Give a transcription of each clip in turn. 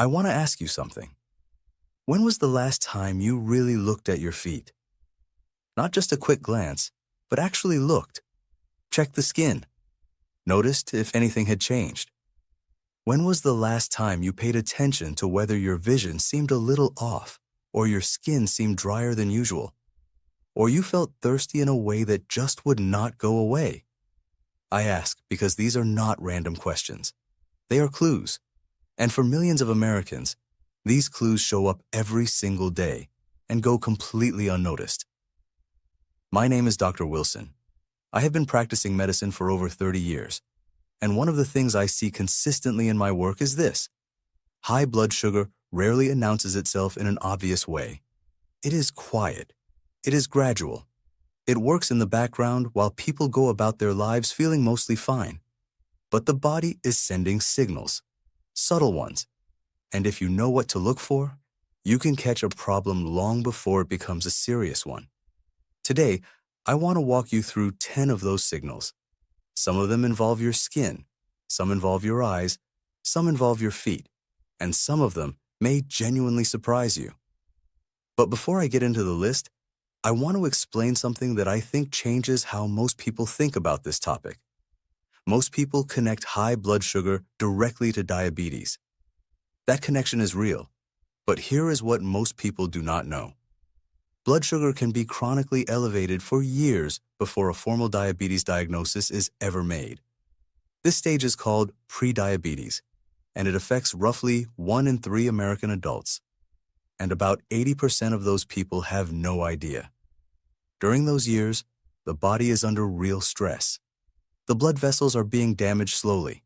I want to ask you something. When was the last time you really looked at your feet? Not just a quick glance, but actually looked. Checked the skin. Noticed if anything had changed. When was the last time you paid attention to whether your vision seemed a little off, or your skin seemed drier than usual, or you felt thirsty in a way that just would not go away? I ask because these are not random questions. They are clues. And for millions of Americans, these clues show up every single day and go completely unnoticed. My name is Dr. Wilson. I have been practicing medicine for over 30 years, and one of the things I see consistently in my work is this. High blood sugar rarely announces itself in an obvious way. It is quiet. It is gradual. It works in the background while people go about their lives feeling mostly fine. But the body is sending signals, subtle ones, and if you know what to look for, you can catch a problem long before it becomes a serious one. Today, I want to walk you through 10 of those signals. Some of them involve your skin, some involve your eyes, some involve your feet, and some of them may genuinely surprise you. But before I get into the list, I want to explain something that I think changes how most people think about this topic. Most people connect high blood sugar directly to diabetes. That connection is real, but here is what most people do not know. Blood sugar can be chronically elevated for years before a formal diabetes diagnosis is ever made. This stage is called prediabetes, and it affects roughly 1 in 3 American adults. And about 80% of those people have no idea. During those years, the body is under real stress. The blood vessels are being damaged slowly.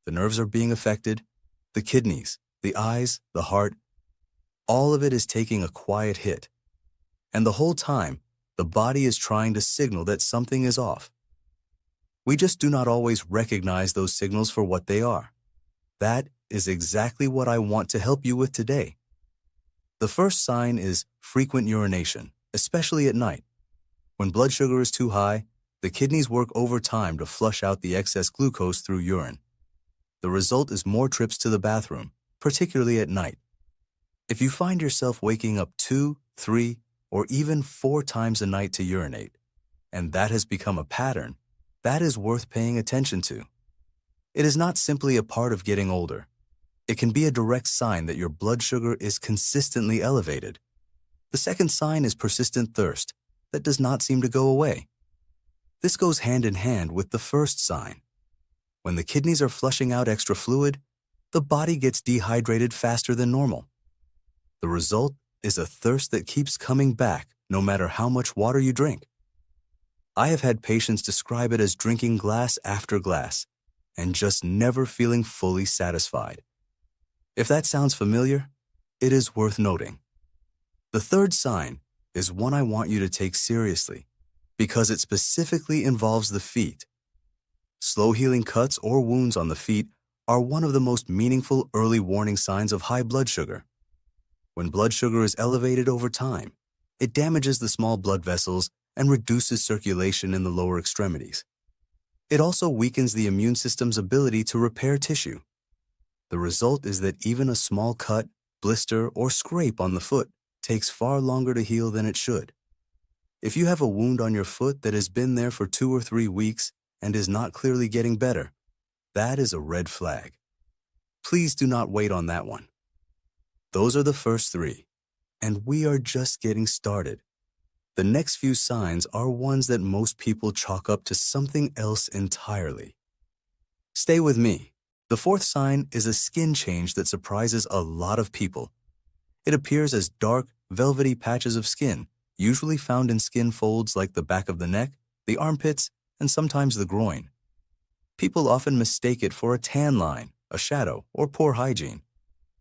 The nerves are being affected. The kidneys, the eyes, the heart, all of it is taking a quiet hit. And the whole time, the body is trying to signal that something is off. We just do not always recognize those signals for what they are. That is exactly what I want to help you with today. The first sign is frequent urination, especially at night. When blood sugar is too high, the kidneys work overtime to flush out the excess glucose through urine. The result is more trips to the bathroom, particularly at night. If you find yourself waking up 2, 3, or even 4 times a night to urinate, and that has become a pattern, that is worth paying attention to. It is not simply a part of getting older. It can be a direct sign that your blood sugar is consistently elevated. The second sign is persistent thirst that does not seem to go away. This goes hand in hand with the first sign. When the kidneys are flushing out extra fluid, the body gets dehydrated faster than normal. The result is a thirst that keeps coming back no matter how much water you drink. I have had patients describe it as drinking glass after glass and just never feeling fully satisfied. If that sounds familiar, it is worth noting. The third sign is one I want you to take seriously because it specifically involves the feet. Slow-healing cuts or wounds on the feet are one of the most meaningful early warning signs of high blood sugar. When blood sugar is elevated over time, it damages the small blood vessels and reduces circulation in the lower extremities. It also weakens the immune system's ability to repair tissue. The result is that even a small cut, blister, or scrape on the foot takes far longer to heal than it should. If you have a wound on your foot that has been there for 2 or 3 weeks and is not clearly getting better, that is a red flag. Please do not wait on that one. Those are the first 3, and we are just getting started. The next few signs are ones that most people chalk up to something else entirely. Stay with me. The fourth sign is a skin change that surprises a lot of people. It appears as dark, velvety patches of skin, usually found in skin folds like the back of the neck, the armpits, and sometimes the groin. People often mistake it for a tan line, a shadow, or poor hygiene.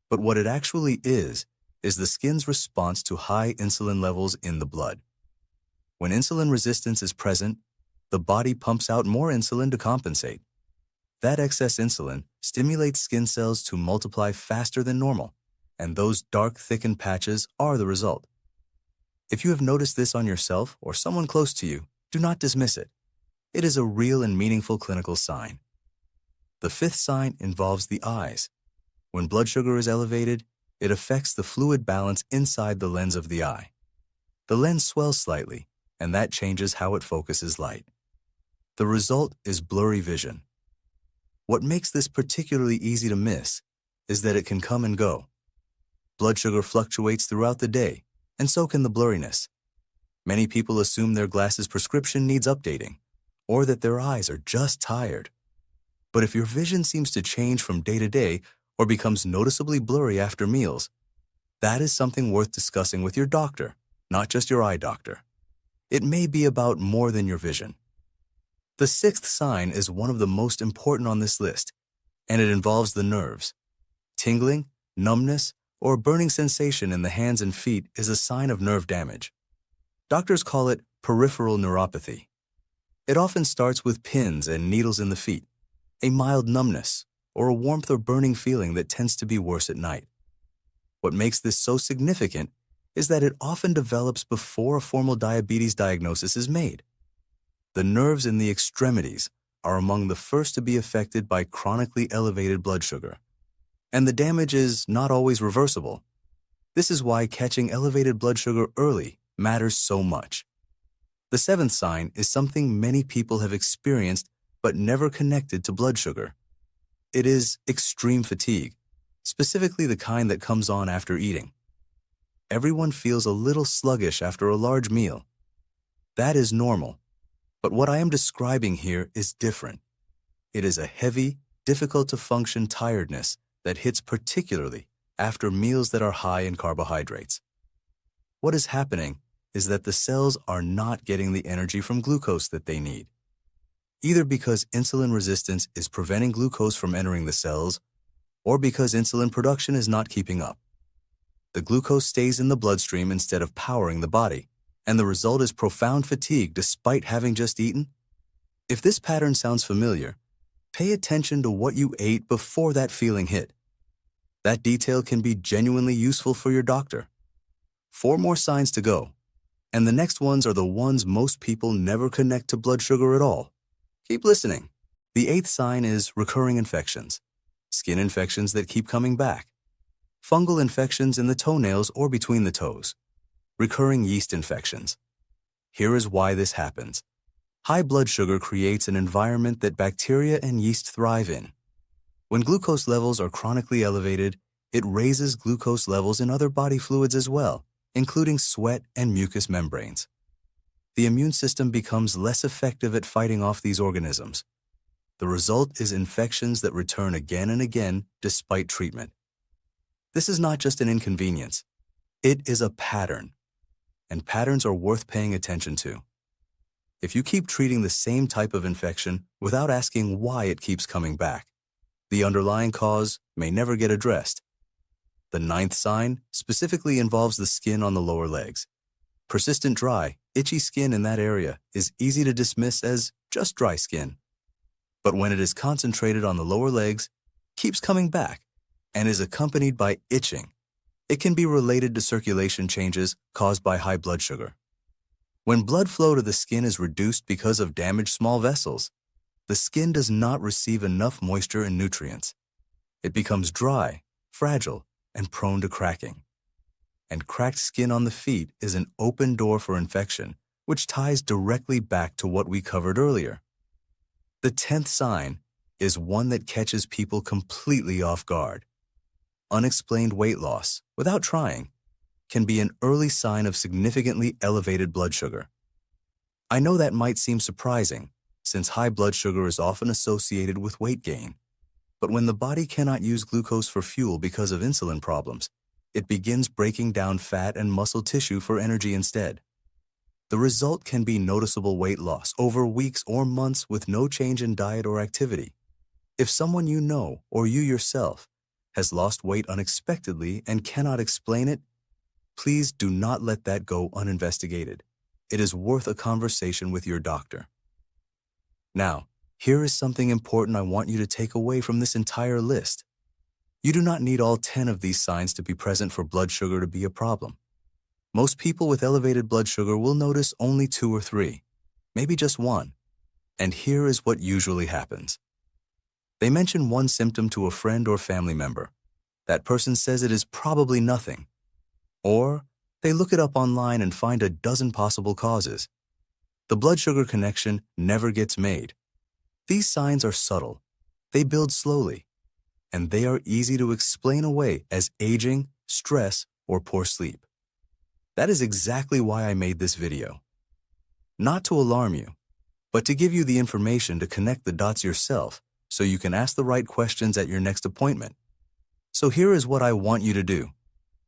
But what it actually is the skin's response to high insulin levels in the blood. When insulin resistance is present, the body pumps out more insulin to compensate. That excess insulin stimulates skin cells to multiply faster than normal, and those dark, thickened patches are the result. If you have noticed this on yourself or someone close to you, do not dismiss it. It is a real and meaningful clinical sign. The fifth sign involves the eyes. When blood sugar is elevated, it affects the fluid balance inside the lens of the eye. The lens swells slightly, and that changes how it focuses light. The result is blurry vision. What makes this particularly easy to miss is that it can come and go. Blood sugar fluctuates throughout the day, and so can the blurriness. Many people assume their glasses prescription needs updating, or that their eyes are just tired. But if your vision seems to change from day to day or becomes noticeably blurry after meals, that is something worth discussing with your doctor, not just your eye doctor. It may be about more than your vision. The sixth sign is one of the most important on this list, and it involves the nerves. Tingling, numbness, or burning sensation in the hands and feet is a sign of nerve damage. Doctors call it peripheral neuropathy. It often starts with pins and needles in the feet, a mild numbness, or a warmth or burning feeling that tends to be worse at night. What makes this so significant is that it often develops before a formal diabetes diagnosis is made. The nerves in the extremities are among the first to be affected by chronically elevated blood sugar, and the damage is not always reversible. This is why catching elevated blood sugar early matters so much. The seventh sign is something many people have experienced but never connected to blood sugar. It is extreme fatigue, specifically the kind that comes on after eating. Everyone feels a little sluggish after a large meal. That is normal, but what I am describing here is different. It is a heavy, difficult-to-function tiredness that hits particularly after meals that are high in carbohydrates. What is happening is that the cells are not getting the energy from glucose that they need, either because insulin resistance is preventing glucose from entering the cells, or because insulin production is not keeping up. The glucose stays in the bloodstream instead of powering the body, and the result is profound fatigue despite having just eaten. If this pattern sounds familiar, pay attention to what you ate before that feeling hit. That detail can be genuinely useful for your doctor. 4 more signs to go, and the next ones are the ones most people never connect to blood sugar at all. Keep listening. The 8th sign is recurring infections, skin infections that keep coming back, fungal infections in the toenails or between the toes, recurring yeast infections. Here is why this happens. High blood sugar creates an environment that bacteria and yeast thrive in. When glucose levels are chronically elevated, it raises glucose levels in other body fluids as well, including sweat and mucous membranes. The immune system becomes less effective at fighting off these organisms. The result is infections that return again and again despite treatment. This is not just an inconvenience. It is a pattern, and patterns are worth paying attention to. If you keep treating the same type of infection without asking why it keeps coming back, the underlying cause may never get addressed. The 9th sign specifically involves the skin on the lower legs. Persistent dry, itchy skin in that area is easy to dismiss as just dry skin. But when it is concentrated on the lower legs, keeps coming back, and is accompanied by itching, it can be related to circulation changes caused by high blood sugar. When blood flow to the skin is reduced because of damaged small vessels, the skin does not receive enough moisture and nutrients. It becomes dry, fragile, and prone to cracking. And cracked skin on the feet is an open door for infection, which ties directly back to what we covered earlier. The 10th sign is one that catches people completely off guard. Unexplained weight loss, without trying, can be an early sign of significantly elevated blood sugar. I know that might seem surprising, since high blood sugar is often associated with weight gain. But when the body cannot use glucose for fuel because of insulin problems, it begins breaking down fat and muscle tissue for energy instead. The result can be noticeable weight loss over weeks or months with no change in diet or activity. If someone you know or you yourself has lost weight unexpectedly and cannot explain it, please do not let that go uninvestigated. It is worth a conversation with your doctor. Now, here is something important I want you to take away from this entire list. You do not need all 10 of these signs to be present for blood sugar to be a problem. Most people with elevated blood sugar will notice only 2 or 3, maybe just 1. And here is what usually happens. They mention one symptom to a friend or family member, That person says it is probably nothing. Or they look it up online and find a dozen possible causes. The blood-sugar connection never gets made. These signs are subtle. They build slowly, and they are easy to explain away as aging, stress, or poor sleep. That is exactly why I made this video. Not to alarm you, but to give you the information to connect the dots yourself so you can ask the right questions at your next appointment. So here is what I want you to do.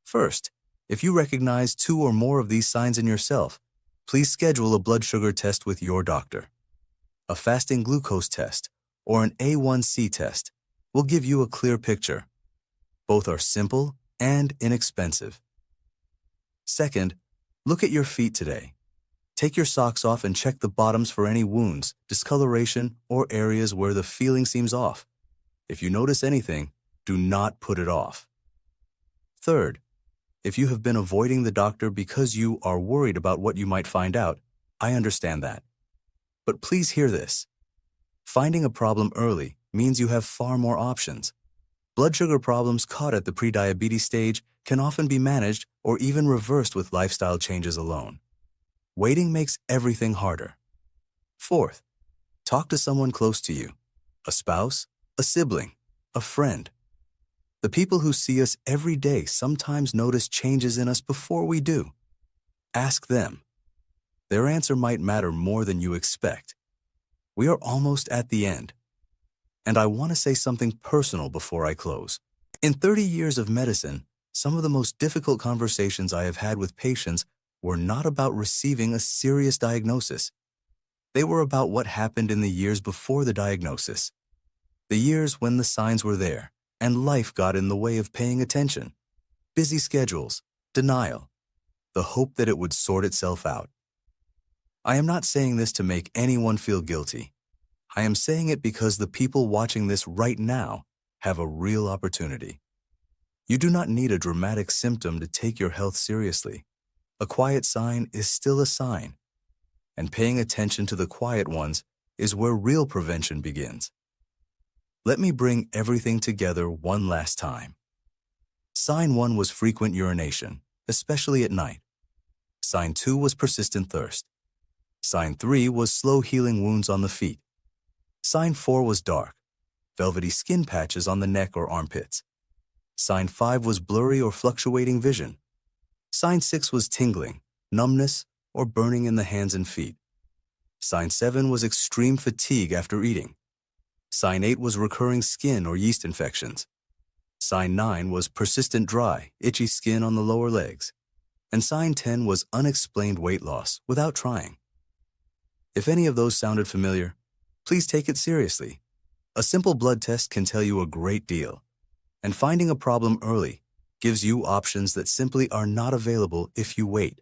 First, if you recognize 2 or more of these signs in yourself, please schedule a blood sugar test with your doctor. A fasting glucose test or an A1C test will give you a clear picture. Both are simple and inexpensive. Second, look at your feet today. Take your socks off and check the bottoms for any wounds, discoloration, or areas where the feeling seems off. If you notice anything, do not put it off. Third, if you have been avoiding the doctor because you are worried about what you might find out, I understand that. But please hear this. Finding a problem early means you have far more options. Blood sugar problems caught at the prediabetes stage can often be managed or even reversed with lifestyle changes alone. Waiting makes everything harder. Fourth, talk to someone close to you, a spouse, a sibling, a friend. The people who see us every day sometimes notice changes in us before we do. Ask them. Their answer might matter more than you expect. We are almost at the end. And I want to say something personal before I close. In 30 years of medicine, some of the most difficult conversations I have had with patients were not about receiving a serious diagnosis. They were about what happened in the years before the diagnosis. The years when the signs were there, and life got in the way of paying attention. Busy schedules, denial, the hope that it would sort itself out. I am not saying this to make anyone feel guilty. I am saying it because the people watching this right now have a real opportunity. You do not need a dramatic symptom to take your health seriously. A quiet sign is still a sign, and paying attention to the quiet ones is where real prevention begins. Let me bring everything together one last time. Sign 1 was frequent urination, especially at night. Sign 2 was persistent thirst. Sign 3 was slow healing wounds on the feet. Sign 4 was dark, velvety skin patches on the neck or armpits. Sign 5 was blurry or fluctuating vision. Sign 6 was tingling, numbness, or burning in the hands and feet. Sign 7 was extreme fatigue after eating. Sign 8 was recurring skin or yeast infections. Sign 9 was persistent dry, itchy skin on the lower legs. And sign 10 was unexplained weight loss without trying. If any of those sounded familiar, please take it seriously. A simple blood test can tell you a great deal. And finding a problem early gives you options that simply are not available if you wait.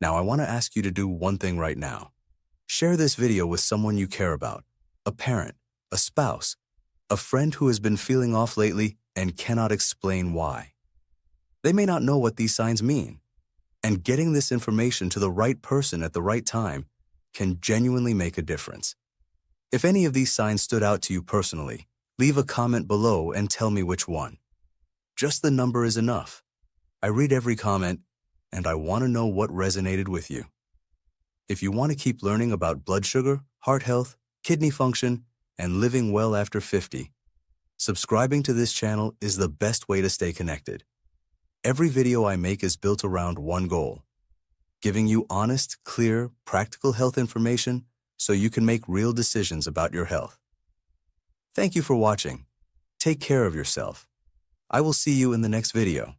Now, I want to ask you to do one thing right now. Share this video with someone you care about, a parent, a spouse, a friend who has been feeling off lately and cannot explain why. They may not know what these signs mean, and getting this information to the right person at the right time can genuinely make a difference. If any of these signs stood out to you personally, leave a comment below and tell me which one. Just the number is enough. I read every comment, and I want to know what resonated with you. If you want to keep learning about blood sugar, heart health, kidney function, and living well after 50, subscribing to this channel is the best way to stay connected. Every video I make is built around one goal: giving you honest, clear, practical health information so you can make real decisions about your health. Thank you for watching. Take care of yourself. I will see you in the next video.